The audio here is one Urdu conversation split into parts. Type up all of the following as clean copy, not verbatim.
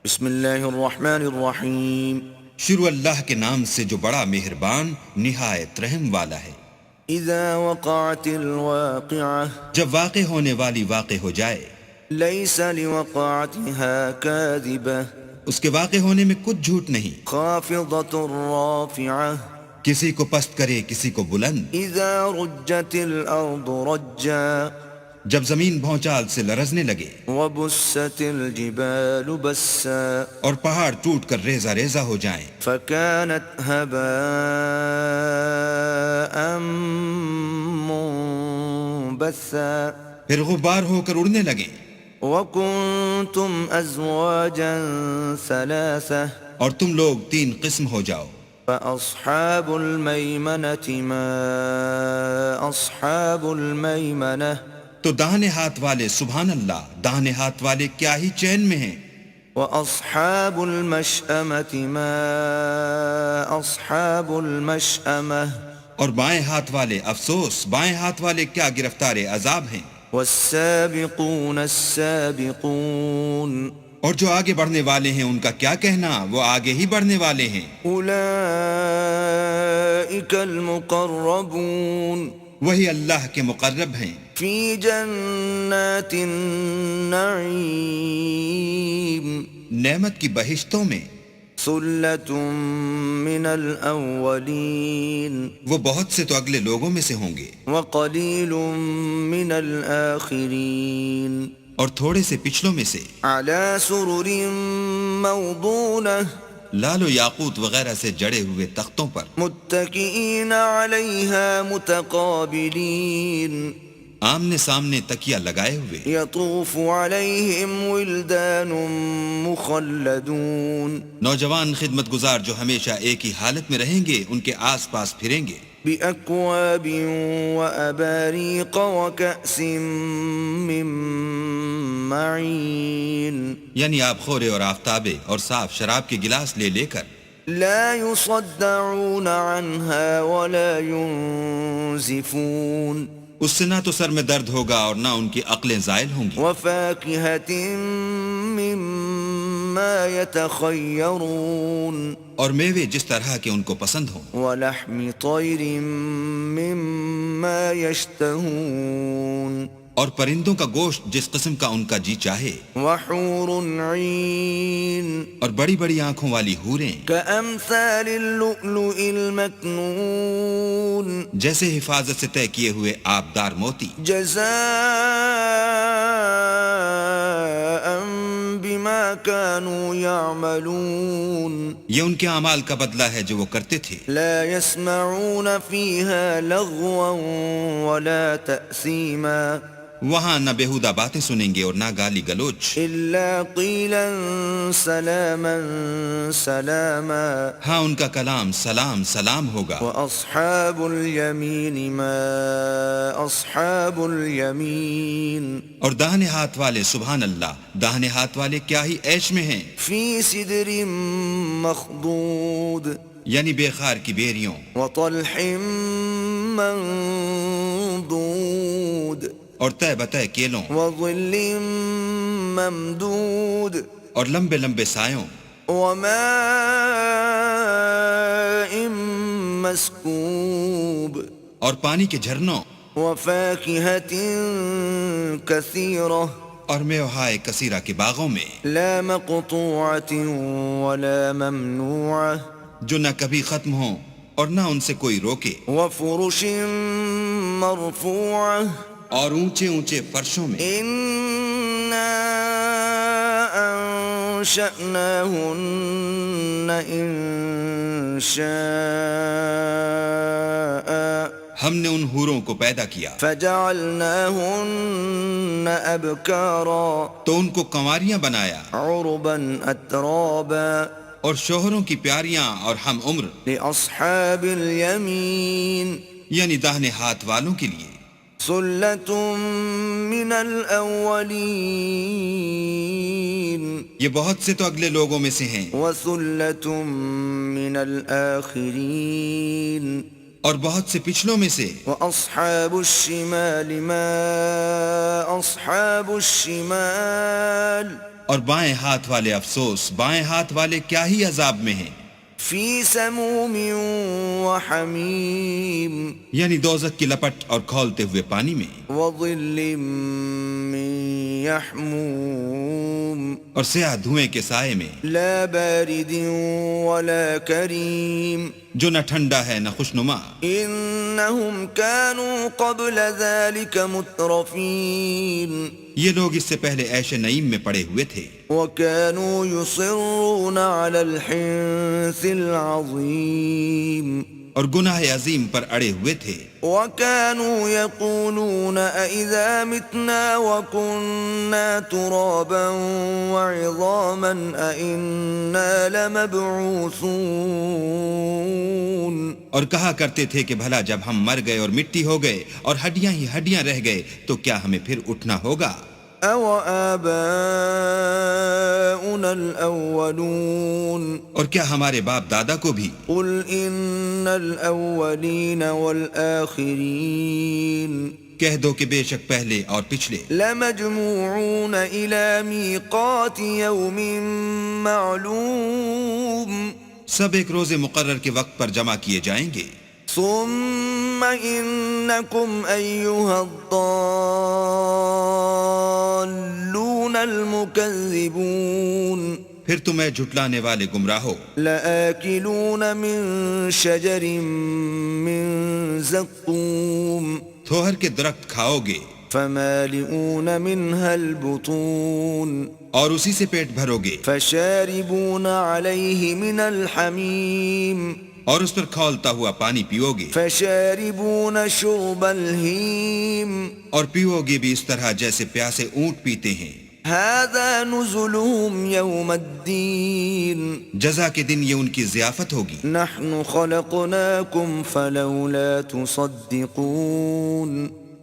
بسم اللہ الرحمن الرحیم. شروع اللہ کے نام سے جو بڑا مہربان نہایت رحم والا ہے. اذا وقعت الواقعہ جب واقع ہونے والی واقع ہو جائے، لیس لوقعتها کاذبہ اس کے واقع ہونے میں کچھ جھوٹ نہیں. خافضۃ رافعہ کسی کو پست کرے کسی کو بلند. اذا رجت الارض رجا جب زمین بھونچال سے لرزنے لگے وبست الجبال بسا اور پہاڑ ٹوٹ کر ریزہ ریزہ ہو جائیں فكانت هباء منبثا پھر غبار ہو کر اڑنے لگیں. وكنتم ازواجا ثلاثة اور تم لوگ 3 قسم ہو جاؤ. فاصحاب الميمنة ما اصحاب الميمنة تو داہنے ہاتھ والے سبحان اللہ، داہنے ہاتھ والے کیا ہی چین میں ہیں. واصحاب المشأمة ما اصحاب المشأمة اور بائیں ہاتھ والے افسوس، بائیں ہاتھ والے کیا گرفتار عذاب ہیں. والسابقون السابقون اور جو آگے بڑھنے والے ہیں ان کا کیا کہنا، وہ آگے ہی بڑھنے والے ہیں. اولئک المقربون وہی اللہ کے مقرب ہیں. فی جنات النعیم نعمت کی بہشتوں میں. ثلۃ من الاولین وہ بہت سے تو اگلے لوگوں میں سے ہوں گے، وقلیل من الاخرین اور تھوڑے سے پچھلوں میں سے. علی سرر موضونہ لال و یاقوت وغیرہ سے جڑے ہوئے تختوں پر. متکئین علیہا متقابلین آمنے سامنے تکیہ لگائے ہوئے. یطوف علیہم ولدان مخلدون نوجوان خدمت گزار جو ہمیشہ ایک ہی حالت میں رہیں گے ان کے آس پاس پھریں گے. بأکواب وأباریق وکأس من معین یعنی آب خورے اور آفتابے اور صاف شراب کے گلاس لے لے کر. لا يصدعون عنها ولا ينزفون اس سے نہ تو سر میں درد ہوگا اور نہ ان کی عقلیں زائل ہوں گی. وفاکہۃ مما یتخیرون اور میوے جس طرح کے ان کو پسند ہوں. ولحم طیر مما یشتہون اور پرندوں کا گوشت جس قسم کا ان کا جی چاہے. وحور عین اور بڑی بڑی آنکھوں والی حوریں کامثال اللؤلؤ المکنون جیسے حفاظت سے طے کیے ہوئے آبدار موتی. جزاء بما كانوا يعملون یہ ان کے اعمال کا بدلہ ہے جو وہ کرتے تھے. لا يسمعون فيها لغوا ولا تأثيما وہاں نہ بےہودہ باتیں سنیں گے اور نہ گالی گلوچ. إلا قيلا سلاما سلاما ہاں ان کا کلام سلام سلام ہوگا. وأصحاب اليمين ما أصحاب اليمين اور داہنے ہاتھ والے سبحان اللہ، داہنے ہاتھ والے کیا ہی عیش میں ہیں. في سدر مخضود یعنی بے خار کی بیریوں وطلح منضود اور تہ بتہ کیلوں وظل ممدود اور لمبے لمبے سایوں وماء مسکوب اور پانی کے جھرنوں وفاکہۃ کثیرہ اور میوہائے کثیرہ کے باغوں میں. لا مقطوعۃ ولا ممنوعہ جو نہ کبھی ختم ہوں اور نہ ان سے کوئی روکے. وفرش مرفوعہ اور اونچے اونچے فرشوں میں. انا انشأناہن انشاء ہم نے ان حوروں کو پیدا کیا فجعلناہن ابکارا تو ان کو کنواریاں بنایا عربا اترابا اور شوہروں کی پیاریاں اور ہم عمر. لأصحاب الیمین یعنی داہنے ہاتھ والوں کے لیے. ثلۃ من الاولین یہ بہت سے تو اگلے لوگوں میں سے ہیں وثلۃ من الاخرین اور بہت سے پچھلوں میں سے. واصحاب الشمال ما اصحاب الشمال اور بائیں ہاتھ والے افسوس، بائیں ہاتھ والے کیا ہی عذاب میں ہیں، فی سموم وحمیم یعنی دوزخ کی لپٹ اور کھولتے ہوئے پانی میں، وظل من یحموم اور سیاہ دھوئیں کے سائے میں، لا بارد ولا کریم جو نہ ٹھنڈا ہے نہ خوشنما۔ انہم كانوا قبل ذلك مترفین یہ لوگ اس سے پہلے عیش نعیم میں پڑے ہوئے تھے، وكانوا يصرون على الحنث العظیم اور گناہ عظیم پر اڑے ہوئے تھے، وكانوا يقولون أإذا متنا وكنا ترابا وعظاما أإنا لمبعوثون اور کہا کرتے تھے کہ بھلا جب ہم مر گئے اور مٹی ہو گئے اور ہڈیاں ہی ہڈیاں رہ گئے تو کیا ہمیں پھر اٹھنا ہوگا؟ أو آباؤنا الأولون اور کیا ہمارے باپ دادا کو بھی؟ قل إن الأولين والآخرين کہہ دو کہ بے شک پہلے اور پچھلے لمجموعون إلى ميقات يوم معلوم سب ایک روز مقرر کے وقت پر جمع کیے جائیں گے، ثم إنكم أيها الضالون المكذبون پھر تمہیں جھٹلانے والے گمراہو، لآكلون من شجر من زقوم تھوہر کے درخت کھاؤ گے فمالئون منها البطون اور اسی سے پیٹ بھرو گے، فشاربون عليه من الحميم اور اس پر کھولتا ہوا پانی پیو گے، فشاربون شرب الهيم اور پیو گے بھی اس طرح جیسے پیاسے اونٹ پیتے ہیں۔ هذا نزلهم يوم الدين جزا کے دن یہ ان کی ضیافت ہوگی۔ نحن خلقناكم فلولا تصدقون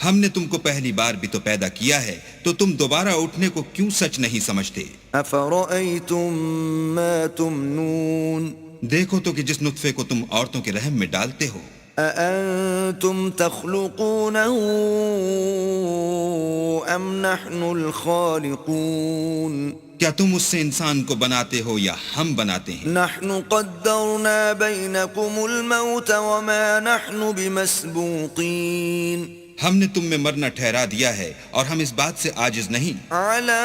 ہم نے تم کو پہلی بار بھی تو پیدا کیا ہے، تو تم دوبارہ اٹھنے کو کیوں سچ نہیں سمجھتے؟ افرأيتم ما تمنون دیکھو تو کہ جس نطفے کو تم عورتوں کے رحم میں ڈالتے ہو، أأنتم تخلقونه أم نحن الخالقون کیا تم اس سے انسان کو بناتے ہو یا ہم بناتے ہیں؟ نحن قدرنا بينكم الموت وما نحن بمسبوقين ہم نے تم میں مرنا ٹھہرا دیا ہے اور ہم اس بات سے عاجز نہیں على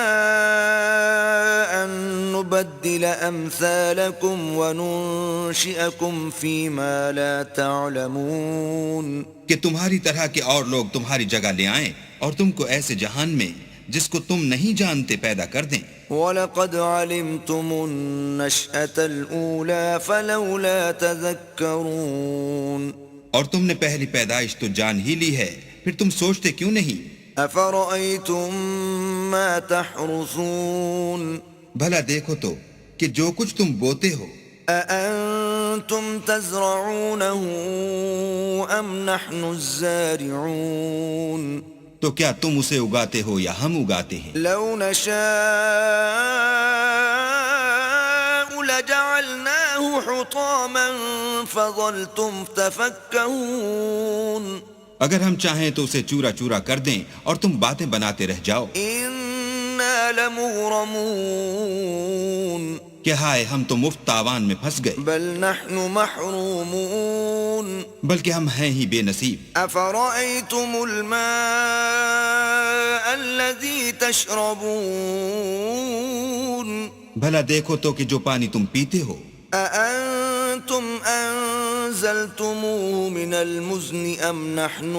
أن نبدل أمثالكم وننشئكم فيما لا تعلمون کہ تمہاری طرح کے اور لوگ تمہاری جگہ لے آئیں اور تم کو ایسے جہان میں جس کو تم نہیں جانتے پیدا کر دیں۔ وَلَقَدْ عَلِمْتُمُ النَّشْأَةَ الْأُولَى فَلَوْلَا تَذَكَّرُونَ اور تم نے پہلی پیدائش تو جان ہی لی ہے، پھر تم سوچتے کیوں نہیں؟ أَفَرَأَيْتُم مَّا تَحْرُثُونَ بھلا دیکھو تو کہ جو کچھ تم بوتے ہو، أَأَنتُمْ تَزْرَعُونَهُ أَمْ نَحْنُ الزَّارِعُونَ تو کیا تم اسے اگاتے ہو یا ہم اگاتے ہیں؟ لَوْ نَشَاءُ لَجَعَلْنَاهُ حُطَامًا فَظَلْتُمْ تَفَكَّهُونَ اگر ہم چاہیں تو اسے چورا چورا کر دیں اور تم باتیں بناتے رہ جاؤ إِنَّا لَمُغْرَمُونَ کہ ہائے ہم تو مفت تاوان میں پھنس گئے، بل نحن محرومون بلکہ ہم ہیں ہی بے نصیب۔ أفرأيتم الماء الذي تشربون بھلا دیکھو تو کہ جو پانی تم پیتے ہو، أأنتم أنزلتموه من المزن أم نحن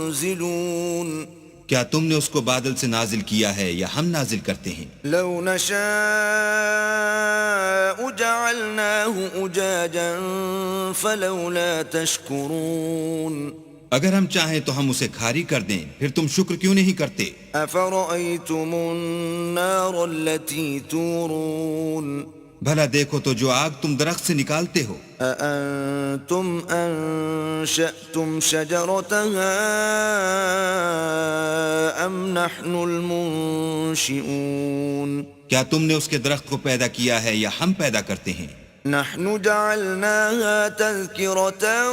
المنزلون کیا تم نے اس کو بادل سے نازل کیا ہے یا ہم نازل کرتے ہیں؟ لو نشاء جعلناه أجاجا فلولا تشكرون اگر ہم چاہیں تو ہم اسے کھاری کر دیں، پھر تم شکر کیوں نہیں کرتے؟ أفرأيتم النار التي تورون بھلا دیکھو تو جو آگ تم درخت سے نکالتے ہو، أأنتم أنشأتم شجرتها أم نحن المنشئون کیا تم نے اس کے درخت کو پیدا کیا ہے یا ہم پیدا کرتے ہیں؟ نحن جعلناها تذكرة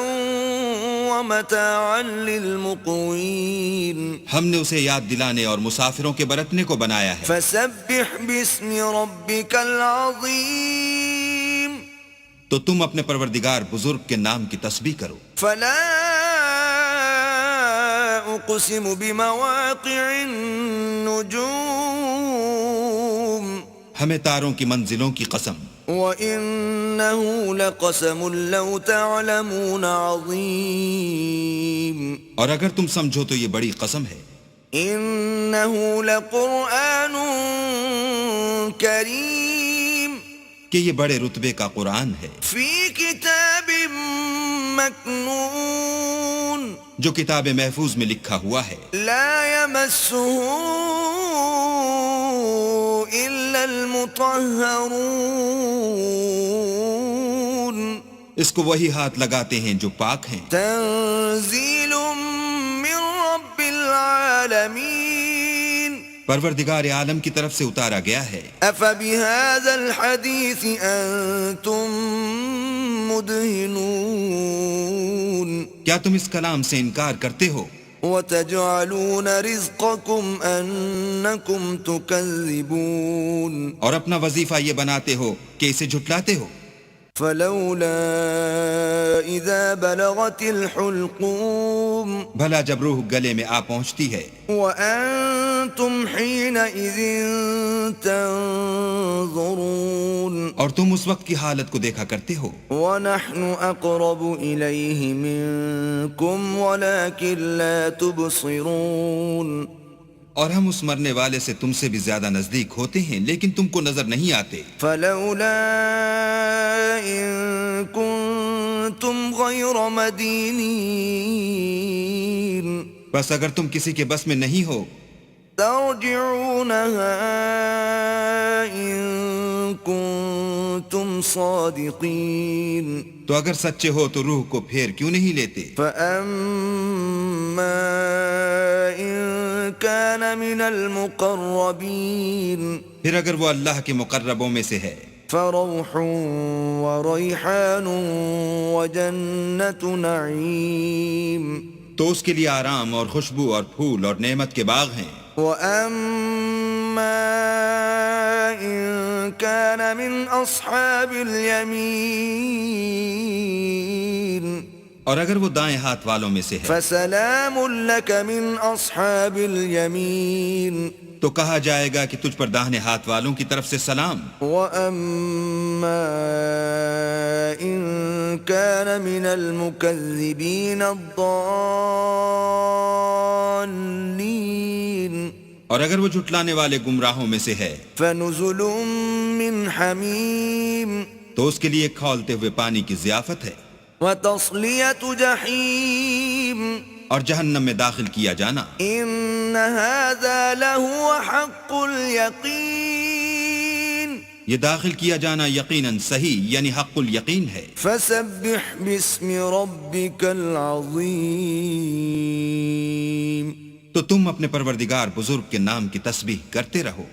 ومتاعا للمقوين ہم نے اسے یاد دلانے اور مسافروں کے برتنے کو بنایا ہے. فسبح باسم ربك العظيم تو تم اپنے پروردگار بزرگ کے نام کی تسبیح کرو. فلا أقسم بمواقع النجوم ہمیں تاروں کی منزلوں کی قسم. وَإِنَّهُ لَقَسَمٌ لَوْ تَعْلَمُونَ عَظِيمٌ اور اگر تم سمجھو تو یہ بڑی قسم ہے. إِنَّهُ لَقُرْآنٌ كَرِيمٌ کہ یہ بڑے رتبے کا قرآن ہے فِي كِتَابٍ مَّكْنُونٍ جو کتاب محفوظ میں لکھا ہوا ہے. لَا يَمَسُّهُ إِلَّا الْمُطَهَّرُونَ اس کو وہی ہاتھ لگاتے ہیں جو پاک ہیں. تنزیل من رب العالمین پروردگار عالم کی طرف سے اتارا گیا ہے. افبهذا الحدیث انتم مدہنون کیا تم اس کلام سے انکار کرتے ہو؟ وتجعلون رزقكم انکم تکذبون اور اپنا وظیفہ یہ بناتے ہو کہ اسے جھٹلاتے ہو. فلولا اذا بلغت الحلقوم بھلا جب روح گلے میں آ پہنچتی ہے وانتم حينئذ تنظرون اور تم اس وقت کی حالت کو دیکھا کرتے ہو. ونحن اقرب الیہ منکم ولکن لا تبصرون اور ہم اس مرنے والے سے تم سے بھی زیادہ نزدیک ہوتے ہیں لیکن تم کو نظر نہیں آتے. فلولا ان کنتم غیر مدینین بس اگر تم کسی کے بس میں نہیں ہو ترجعونها ان کنتم صادقین تو اگر سچے ہو تو روح کو پھیر کیوں نہیں لیتے. فاما ان كان من المقربین پھر اگر وہ اللہ کے مقربوں میں سے ہے فروح وریحان وجنت نعیم تو اس کے لیے آرام اور خوشبو اور پھول اور نعمت کے باغ ہیں. وَأَمَّا إِن كَانَ مِنْ أَصْحَابِ الْيَمِينِ اور اگر وہ دائیں ہاتھ والوں میں سے ہے فَسَلَامٌ لَكَ مِنْ أَصْحَابِ الْيَمِينِ تو کہا جائے گا کہ تجھ پر داہنے ہاتھ والوں کی طرف سے سلام. وَأَمَّا إِن كَانَ مِنَ الْمُكَذِّبِينَ الضَّالِّينَ اور اگر وہ جھٹلانے والے گمراہوں میں سے ہے فَنُزُلٌ مِّنْ حَمِيمٍ تو اس کے لیے کھولتے ہوئے پانی کی ضیافت ہے وَتَصْلِيَةُ جَحِيمٍ اور جہنم میں داخل کیا جانا. إِنَّ هَذَا لَهُوَ حَقُّ الْيَقِينِ یہ داخل کیا جانا یقیناً صحیح یعنی حق الیقین ہے. فَسَبِّحْ بِاسْمِ رَبِّكَ الْعَظِيمِ تو تم اپنے پروردگار بزرگ کے نام کی تسبیح کرتے رہو.